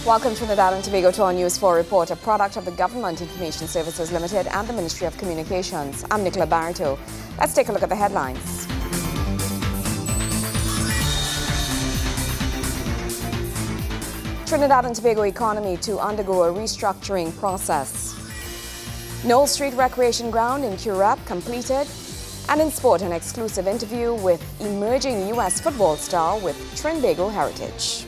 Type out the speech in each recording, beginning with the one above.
Welcome Trinidad and Tobago to our News 4 report, a product of the Government Information Services Limited and the Ministry of Communications. I'm Nicola Barreto. Let's take a look at the headlines. Trinidad and Tobago economy to undergo a restructuring process. Knoll Street Recreation Ground in Currap completed. And in sport, an exclusive interview with emerging U.S. football star with Trinbago heritage.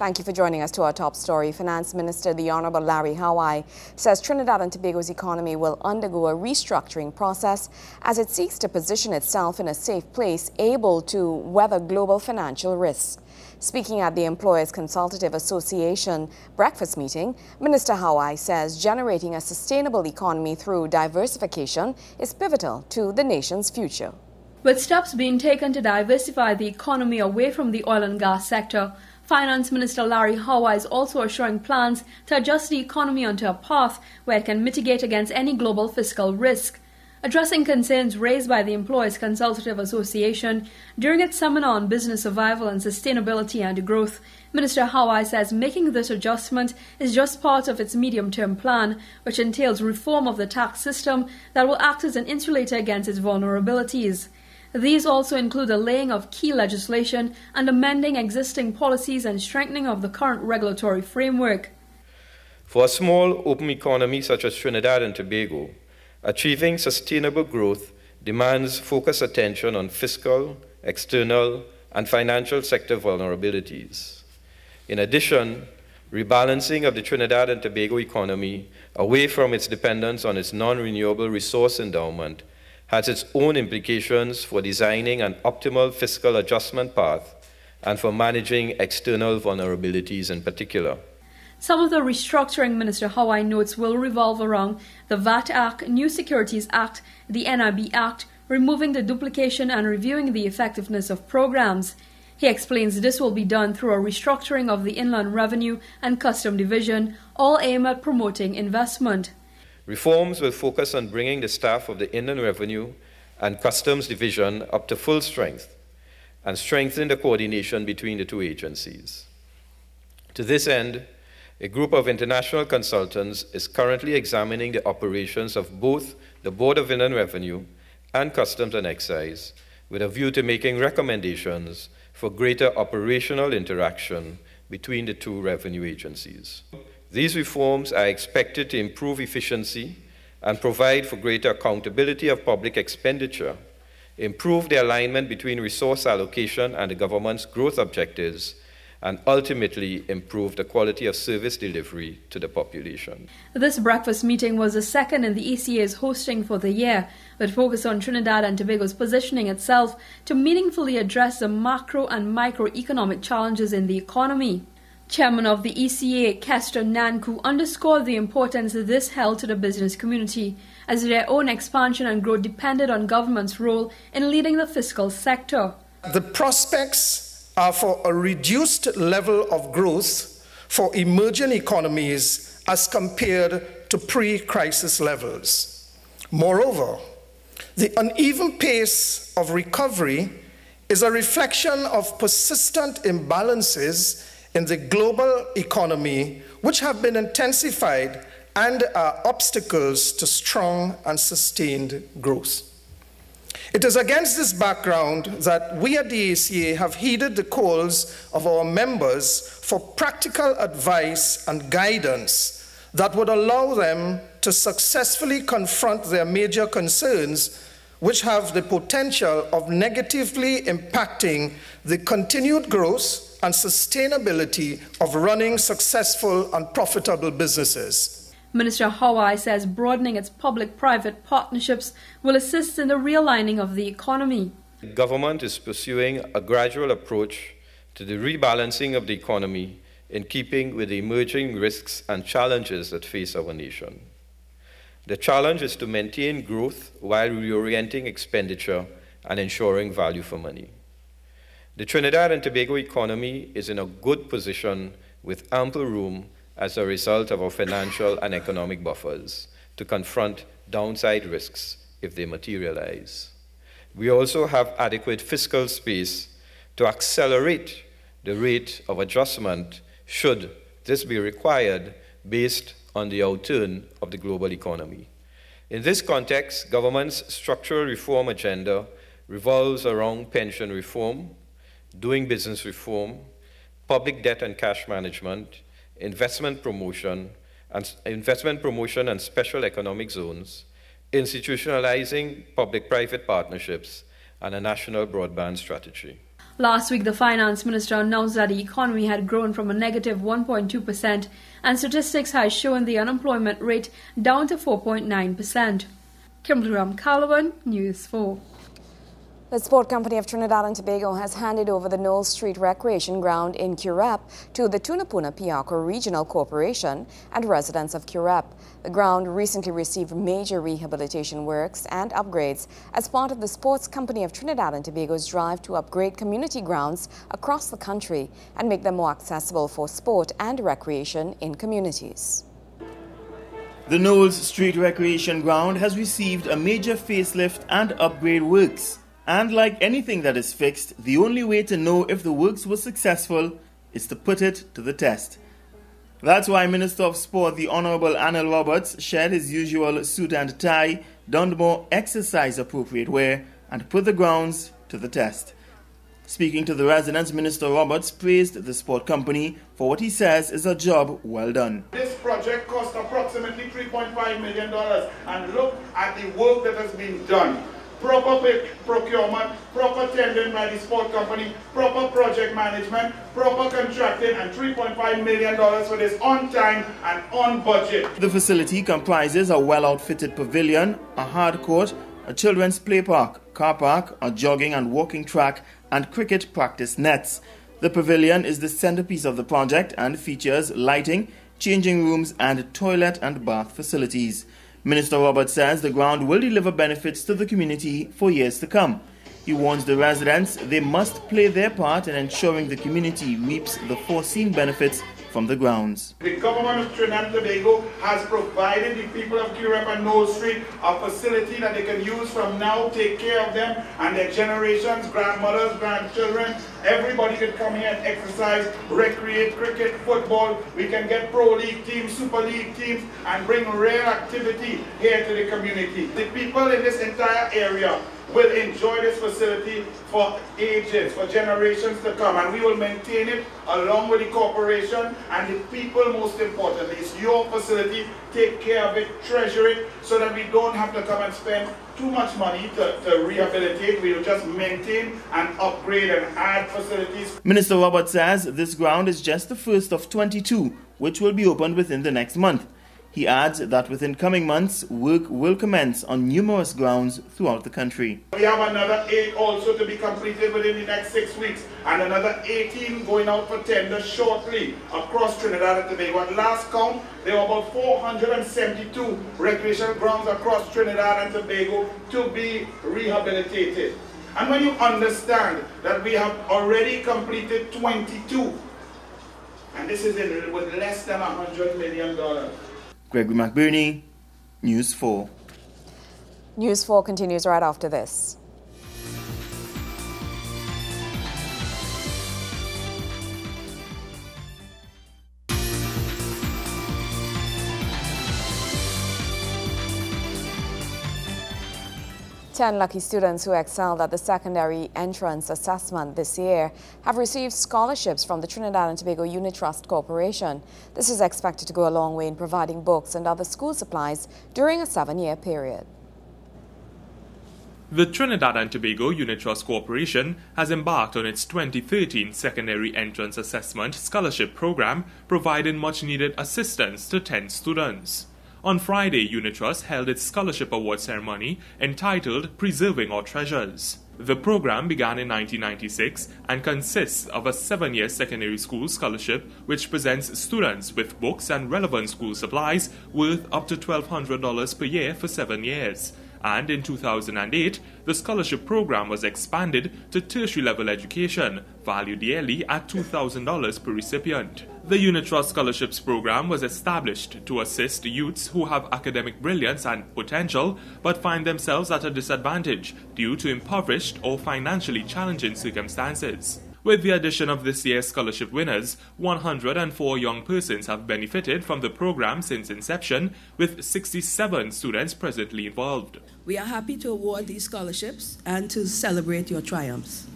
Thank you for joining us to our top story. Finance Minister, the Honorable Larry Hawai, says Trinidad and Tobago's economy will undergo a restructuring process as it seeks to position itself in a safe place, able to weather global financial risks. Speaking at the Employers Consultative Association breakfast meeting, Minister Hawai says generating a sustainable economy through diversification is pivotal to the nation's future. With steps being taken to diversify the economy away from the oil and gas sector, Finance Minister Larry Hawai is also assuring plans to adjust the economy onto a path where it can mitigate against any global fiscal risk. Addressing concerns raised by the Employers Consultative Association during its seminar on business survival and sustainability and growth, Minister Hawai says making this adjustment is just part of its medium-term plan, which entails reform of the tax system that will act as an insulator against its vulnerabilities. These also include the laying of key legislation and amending existing policies and strengthening of the current regulatory framework. For a small, open economy such as Trinidad and Tobago, achieving sustainable growth demands focused attention on fiscal, external, and financial sector vulnerabilities. In addition, rebalancing of the Trinidad and Tobago economy away from its dependence on its non-renewable resource endowment has its own implications for designing an optimal fiscal adjustment path and for managing external vulnerabilities in particular. Some of the restructuring Minister Hawai notes will revolve around the VAT Act, New Securities Act, the NIB Act, removing the duplication and reviewing the effectiveness of programs. He explains this will be done through a restructuring of the Inland Revenue and Custom Division, all aimed at promoting investment. Reforms will focus on bringing the staff of the Inland Revenue and Customs Division up to full strength and strengthen the coordination between the two agencies. To this end, a group of international consultants is currently examining the operations of both the Board of Inland Revenue and Customs and Excise with a view to making recommendations for greater operational interaction between the two revenue agencies. These reforms are expected to improve efficiency and provide for greater accountability of public expenditure, improve the alignment between resource allocation and the government's growth objectives, and ultimately improve the quality of service delivery to the population. This breakfast meeting was the second in the ECA's hosting for the year, with focus on Trinidad and Tobago's positioning itself to meaningfully address the macro and microeconomic challenges in the economy. Chairman of the ECA, Kester Nanku, underscored the importance this held to the business community, as their own expansion and growth depended on government's role in leading the fiscal sector. The prospects are for a reduced level of growth for emerging economies as compared to pre-crisis levels. Moreover, the uneven pace of recovery is a reflection of persistent imbalances in the global economy, which have been intensified and are obstacles to strong and sustained growth. It is against this background that we at the ACA have heeded the calls of our members for practical advice and guidance that would allow them to successfully confront their major concerns, which have the potential of negatively impacting the continued growth and sustainability of running successful and profitable businesses. Minister Hawai says broadening its public-private partnerships will assist in the realigning of the economy. The government is pursuing a gradual approach to the rebalancing of the economy in keeping with the emerging risks and challenges that face our nation. The challenge is to maintain growth while reorienting expenditure and ensuring value for money. The Trinidad and Tobago economy is in a good position with ample room as a result of our financial and economic buffers to confront downside risks if they materialize. We also have adequate fiscal space to accelerate the rate of adjustment should this be required based on the outturn of the global economy. In this context, government's structural reform agenda revolves around pension reform, doing business reform, public debt and cash management, investment promotion and special economic zones, institutionalizing public-private partnerships, and a national broadband strategy. Last week, the finance minister announced that the economy had grown from a negative 1.2%, and statistics has shown the unemployment rate down to 4.9%. Kimberly Ram-Calawan, News 4. The Sport Company of Trinidad and Tobago has handed over the Knowles Street Recreation Ground in Currep to the Tunapuna Piarco Regional Corporation and residents of Currep. The ground recently received major rehabilitation works and upgrades as part of the Sports Company of Trinidad and Tobago's drive to upgrade community grounds across the country and make them more accessible for sport and recreation in communities. The Knowles Street Recreation Ground has received a major facelift and upgrade works. And like anything that is fixed, the only way to know if the works were successful is to put it to the test. That's why Minister of Sport, the Honorable Anil Roberts, shed his usual suit and tie, donned more exercise-appropriate wear, and put the grounds to the test. Speaking to the residents, Minister Roberts praised the sport company for what he says is a job well done. This project cost approximately $3.5 million, and look at the work that has been done. Proper procurement, proper tendering by the sport company, proper project management, proper contracting, and $3.5 million for this on time and on budget. The facility comprises a well-outfitted pavilion, a hard court, a children's play park, car park, a jogging and walking track, and cricket practice nets. The pavilion is the centerpiece of the project and features lighting, changing rooms, and toilet and bath facilities. Minister Roberts says the ground will deliver benefits to the community for years to come. He warns the residents they must play their part in ensuring the community reaps the foreseen benefits from the grounds. The government of Trinidad and Tobago has provided the people of Currep and Knowles Street a facility that they can use from now, take care of them and their generations, grandmothers, grandchildren. Everybody can come here and exercise, recreate, cricket, football. We can get Pro League teams, Super League teams, and bring real activity here to the community. The people in this entire area will enjoy this facility for ages, for generations to come, and we will maintain it along with the corporation and the people. Most importantly, it's your facility. Take care of it, treasure it, so that we don't have to come and spend too much money to rehabilitate. We will just maintain and upgrade and add facilities. Minister Roberts says this ground is just the first of 22, which will be opened within the next month. He adds that within coming months, work will commence on numerous grounds throughout the country. We have another 8 also to be completed within the next 6 weeks, and another 18 going out for tender shortly across Trinidad and Tobago. At last count, there were about 472 recreational grounds across Trinidad and Tobago to be rehabilitated. And when you understand that we have already completed 22, and this is with less than $100 million. Gregory McBurney, News 4. News 4 continues right after this. Ten lucky students who excelled at the secondary entrance assessment this year have received scholarships from the Trinidad and Tobago Unit Trust Corporation. This is expected to go a long way in providing books and other school supplies during a 7-year period. The Trinidad and Tobago Unit Trust Corporation has embarked on its 2013 Secondary Entrance Assessment Scholarship Program, providing much-needed assistance to 10 students. On Friday, Unit Trust held its scholarship award ceremony entitled Preserving Our Treasures. The program began in 1996 and consists of a 7-year secondary school scholarship which presents students with books and relevant school supplies worth up to $1,200 per year for 7 years. And in 2008, the scholarship program was expanded to tertiary level education, valued yearly at $2,000 per recipient. The Unit Trust Scholarships program was established to assist youths who have academic brilliance and potential but find themselves at a disadvantage due to impoverished or financially challenging circumstances. With the addition of this year's scholarship winners, 104 young persons have benefited from the program since inception, with 67 students presently involved. We are happy to award these scholarships and to celebrate your triumphs.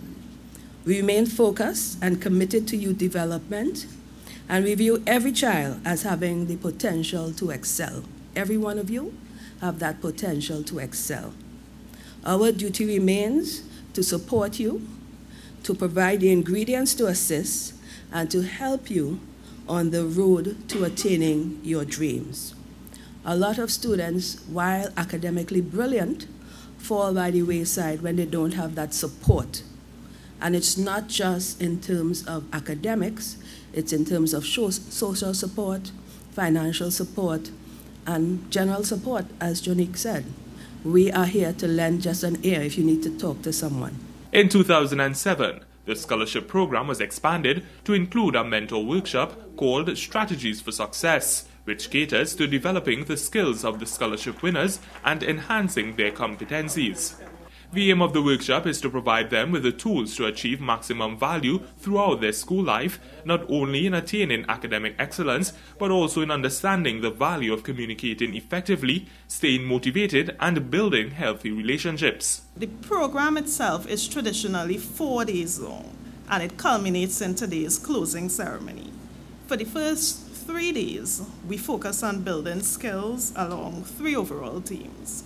We remain focused and committed to youth development, and we view every child as having the potential to excel. Every one of you have that potential to excel. Our duty remains to support you, to provide the ingredients to assist, and to help you on the road to attaining your dreams. A lot of students, while academically brilliant, fall by the wayside when they don't have that support. And it's not just in terms of academics, it's in terms of social support, financial support, and general support, as Jonique said. We are here to lend just an ear if you need to talk to someone. In 2007, the scholarship program was expanded to include a mentor workshop called Strategies for Success, which caters to developing the skills of the scholarship winners and enhancing their competencies. The aim of the workshop is to provide them with the tools to achieve maximum value throughout their school life, not only in attaining academic excellence, but also in understanding the value of communicating effectively, staying motivated, and building healthy relationships. The program itself is traditionally 4 days long, and it culminates in today's closing ceremony. For the first 3 days, we focus on building skills along 3 overall themes: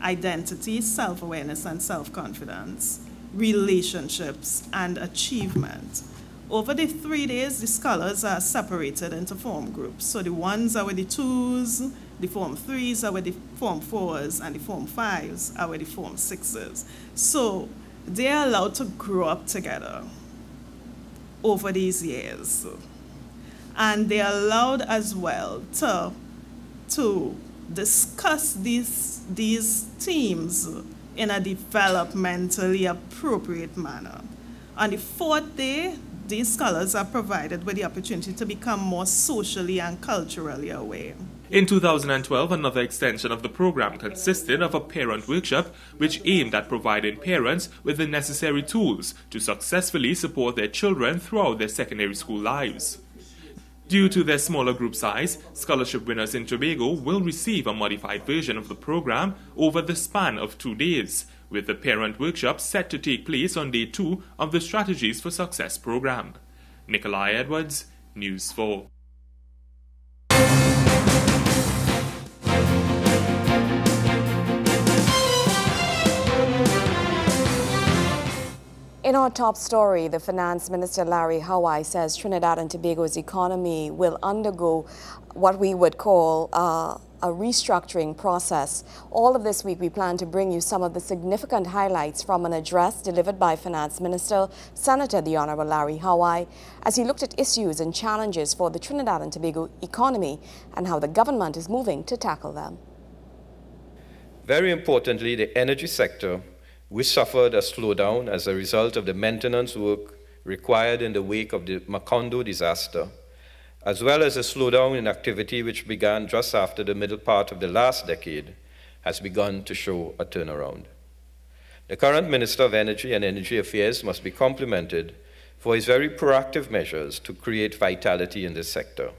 identity, self-awareness, and self-confidence, relationships, and achievement. Over the 3 days, the scholars are separated into form groups. So the 1s are with the 2s, the form 3s are with the form 4s, and the form 5s are with the form 6s. So they are allowed to grow up together over these years. And they are allowed as well to discuss these themes in a developmentally appropriate manner. On the 4th day, these scholars are provided with the opportunity to become more socially and culturally aware. In 2012, another extension of the program consisted of a parent workshop which aimed at providing parents with the necessary tools to successfully support their children throughout their secondary school lives. Due to their smaller group size, scholarship winners in Tobago will receive a modified version of the program over the span of 2 days, with the parent workshop set to take place on day 2 of the Strategies for Success program. Nikolai Edwards, News 4. In our top story, the Finance Minister Larry Hawai says Trinidad and Tobago's economy will undergo what we would call a restructuring process. All of this week, we plan to bring you some of the significant highlights from an address delivered by Finance Minister Senator the Honorable Larry Hawai as he looked at issues and challenges for the Trinidad and Tobago economy and how the government is moving to tackle them. Very importantly, the energy sector, which suffered a slowdown as a result of the maintenance work required in the wake of the Macondo disaster, as well as a slowdown in activity which began just after the middle part of the last decade, has begun to show a turnaround. The current Minister of Energy and Energy Affairs must be complimented for his very proactive measures to create vitality in this sector.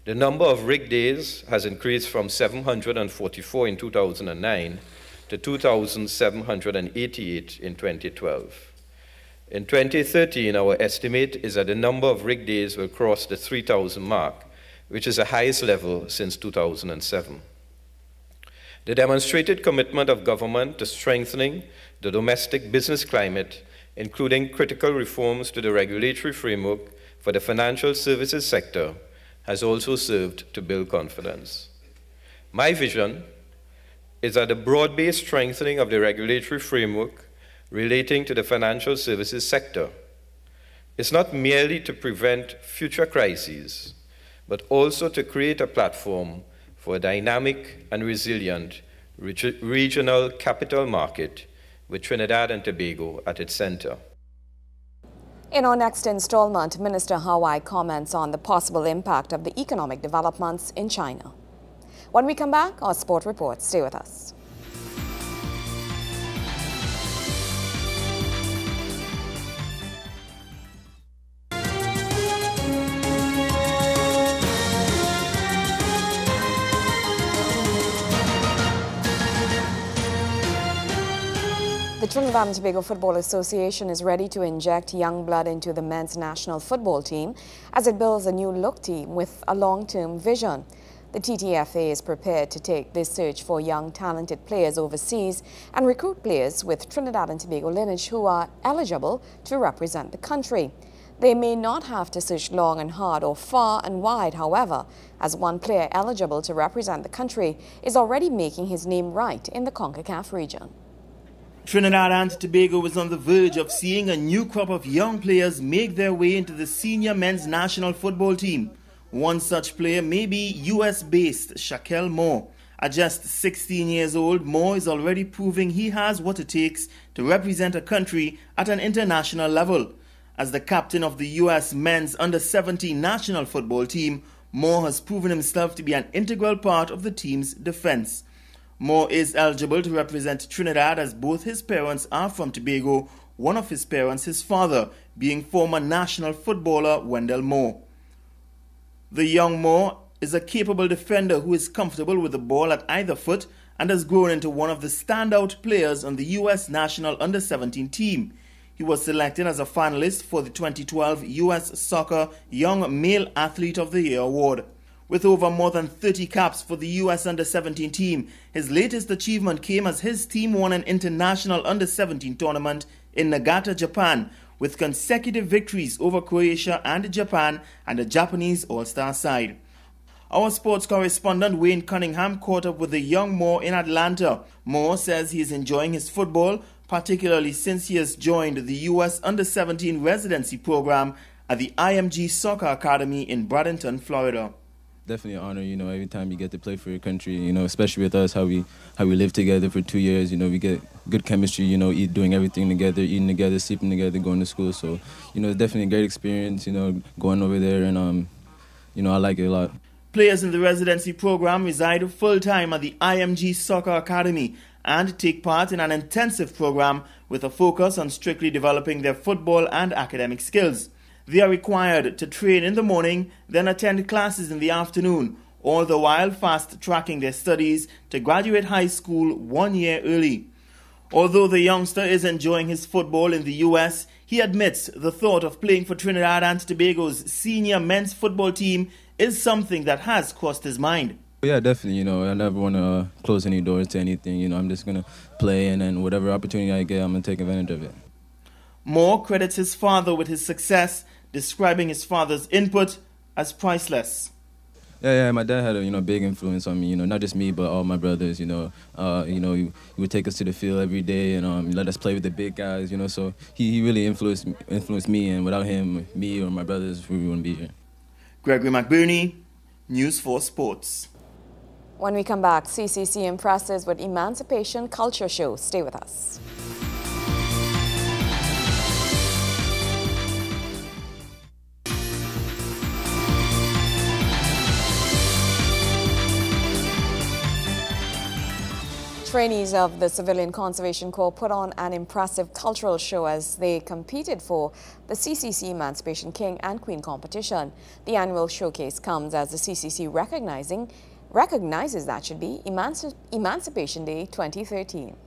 The number of rig days has increased from 744 in 2009 to 2,788 in 2012. In 2013, our estimate is that the number of rig days will cross the 3,000 mark, which is the highest level since 2007. The demonstrated commitment of government to strengthening the domestic business climate, including critical reforms to the regulatory framework for the financial services sector, has also served to build confidence. My vision is that the broad-based strengthening of the regulatory framework relating to the financial services sector is not merely to prevent future crises, but also to create a platform for a dynamic and resilient regional capital market with Trinidad and Tobago at its center. In our next installment, Minister Hawai comments on the possible impact of the economic developments in China. When we come back, our sport report. Stay with us. Trinidad and Tobago Football Association is ready to inject young blood into the men's national football team as it builds a new look team with a long-term vision. The TTFA is prepared to take this search for young talented players overseas and recruit players with Trinidad and Tobago lineage who are eligible to represent the country. They may not have to search long and hard or far and wide, however, as one player eligible to represent the country is already making his name right in the CONCACAF region. Trinidad and Tobago is on the verge of seeing a new crop of young players make their way into the senior men's national football team. One such player may be US-based Shaquille Moore. At just 16 years old, Moore is already proving he has what it takes to represent a country at an international level. As the captain of the US men's under-17 national football team, Moore has proven himself to be an integral part of the team's defense. Moore is eligible to represent Trinidad as both his parents are from Tobago, one of his parents, his father, being former national footballer Wendell Moore. The young Moore is a capable defender who is comfortable with the ball at either foot and has grown into one of the standout players on the US national under-17 team. He was selected as a finalist for the 2012 US Soccer Young Male Athlete of the Year award. With over more than 30 caps for the US under-17 team, his latest achievement came as his team won an international under-17 tournament in Nagata, Japan, with consecutive victories over Croatia and Japan and a Japanese all-star side. Our sports correspondent Wayne Cunningham caught up with the young Moore in Atlanta. Moore says he is enjoying his football, particularly since he has joined the US under-17 residency program at the IMG Soccer Academy in Bradenton, Florida. Definitely an honor, every time you get to play for your country, especially with us, how we live together for 2 years, we get good chemistry, doing everything together, eating together, sleeping together, going to school. So, it's definitely a great experience, going over there, and, I like it a lot. Players in the residency program reside full-time at the IMG Soccer Academy and take part in an intensive program with a focus on strictly developing their football and academic skills. They are required to train in the morning, then attend classes in the afternoon, all the while fast-tracking their studies to graduate high school 1 year early. Although the youngster is enjoying his football in the US, he admits the thought of playing for Trinidad and Tobago's senior men's football team is something that has crossed his mind. Yeah, definitely, I never want to close any doors to anything, I'm just going to play, and then whatever opportunity I get, I'm going to take advantage of it. Moore credits his father with his success, describing his father's input as priceless. Yeah, my dad had a big influence on me, not just me, but all my brothers, he would take us to the field every day and let us play with the big guys, so he really influenced me, and without him, me or my brothers, we wouldn't be here. Gregory McBurney, News 4 Sports. When we come back, CCC impresses with Emancipation Culture Show. Stay with us. Trainees of the Civilian Conservation Corps put on an impressive cultural show as they competed for the CCC Emancipation King and Queen competition. The annual showcase comes as the CCC recognizes Emancipation Day 2013.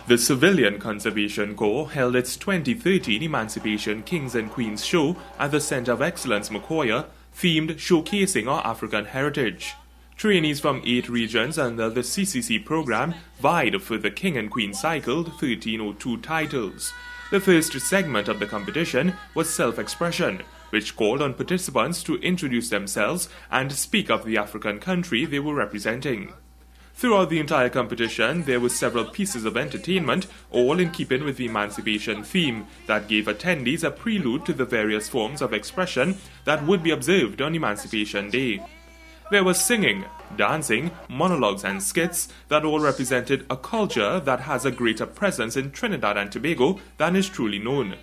The Civilian Conservation Corps held its 2013 Emancipation Kings and Queens show at the Center of Excellence, Mokoya, themed Showcasing Our African Heritage. Trainees from 8 regions under the CCC program vied for the King and Queen cycled 1302 titles. The first segment of the competition was self-expression, which called on participants to introduce themselves and speak of the African country they were representing. Throughout the entire competition, there were several pieces of entertainment, all in keeping with the emancipation theme, that gave attendees a prelude to the various forms of expression that would be observed on Emancipation Day. There was singing, dancing, monologues and skits that all represented a culture that has a greater presence in Trinidad and Tobago than is truly known.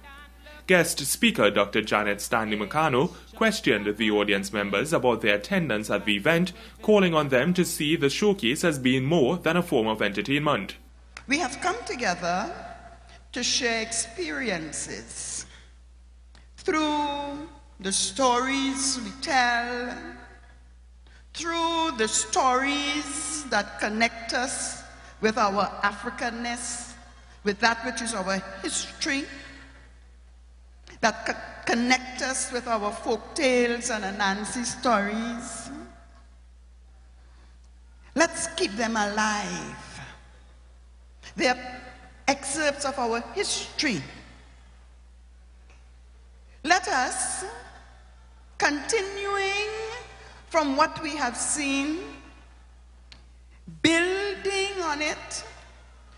Guest speaker Dr. Janet Stanley Meccano questioned the audience members about their attendance at the event, calling on them to see the showcase as being more than a form of entertainment. We have come together to share experiences through the stories we tell, through the stories that connect us with our Africanness, with that which is our history, that connect us with our folk tales and Anansi stories. Let's keep them alive. They are excerpts of our history. Let us, continuing from what we have seen, building on it,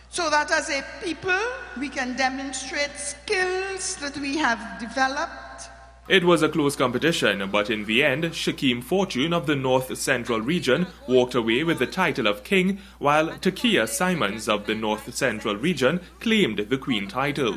so that as a people we can demonstrate skills that we have developed. It was a close competition, but in the end, Shakim Fortune of the North Central region walked away with the title of king, while Takia Simons of the North Central region claimed the queen title.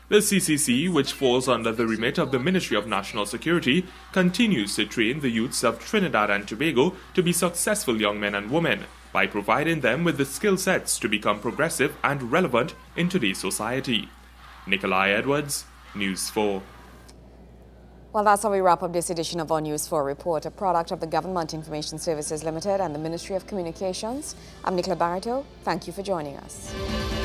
The CCC, which falls under the remit of the Ministry of National Security, continues to train the youths of Trinidad and Tobago to be successful young men and women by providing them with the skill sets to become progressive and relevant in today's society. Nikolai Edwards, News 4. Well, that's how we wrap up this edition of our News 4 report, a product of the Government Information Services Limited and the Ministry of Communications. I'm Nicola Barreto. Thank you for joining us.